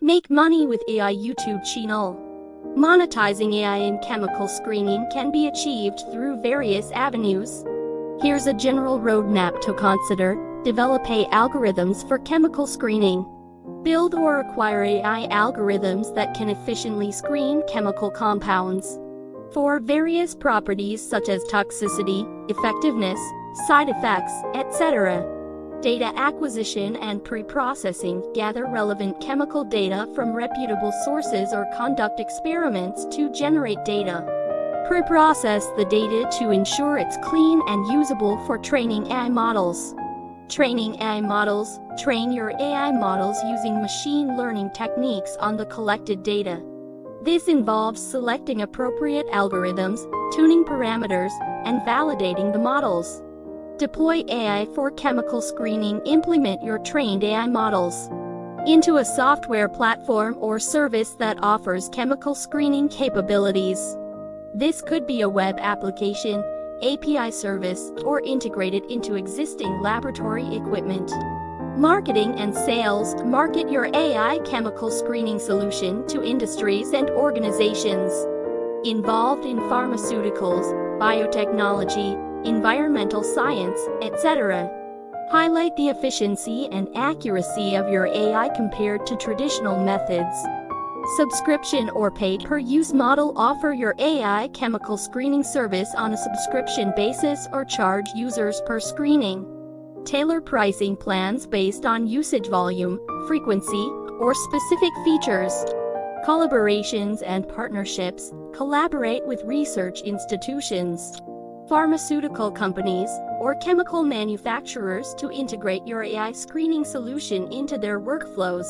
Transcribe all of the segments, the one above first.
Make money with AI YouTube channel. Monetizing AI in chemical screening can be achieved through various avenues. Here's a general roadmap to consider. Develop AI algorithms for chemical screening. Build or acquire AI algorithms that can efficiently screen chemical compounds for various properties such as toxicity, effectiveness, side effects, etc. Data acquisition and pre-processing. Gather relevant chemical data from reputable sources or conduct experiments to generate data. Pre-process the data to ensure it's clean and usable for training AI models. Training AI models. Train your AI models using machine learning techniques on the collected data. This involves selecting appropriate algorithms, tuning parameters, and validating the models. Deploy AI for chemical screening. Implement your trained AI models into a software platform or service that offers chemical screening capabilities. This could be a web application, API service, or integrated into existing laboratory equipment. Marketing and sales. Market your AI chemical screening solution to industries and organizations involved in pharmaceuticals, biotechnology, environmental science, etc. Highlight the efficiency and accuracy of your AI compared to traditional methods. Subscription or pay-per-use model. Offer your AI chemical screening service on a subscription basis or charge users per screening. Tailor pricing plans based on usage volume, frequency, or specific features. Collaborations and partnerships. Collaborate with research institutions, pharmaceutical companies, or chemical manufacturers to integrate your AI screening solution into their workflows.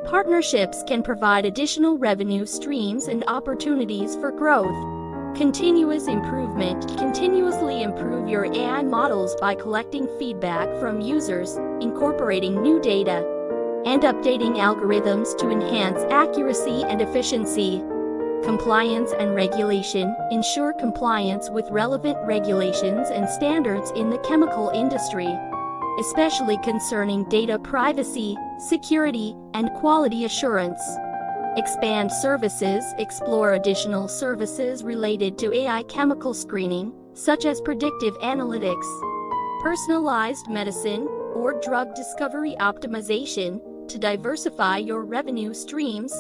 Partnerships can provide additional revenue streams and opportunities for growth. Continuous improvement. Continuously improve your AI models by collecting feedback from users, incorporating new data, and updating algorithms to enhance accuracy and efficiency. Compliance and regulation. Ensure compliance with relevant regulations and standards in the chemical industry, especially concerning data privacy, security, and quality assurance. Expand services. Explore additional services related to AI chemical screening, such as predictive analytics, personalized medicine, or drug discovery optimization, to diversify your revenue streams.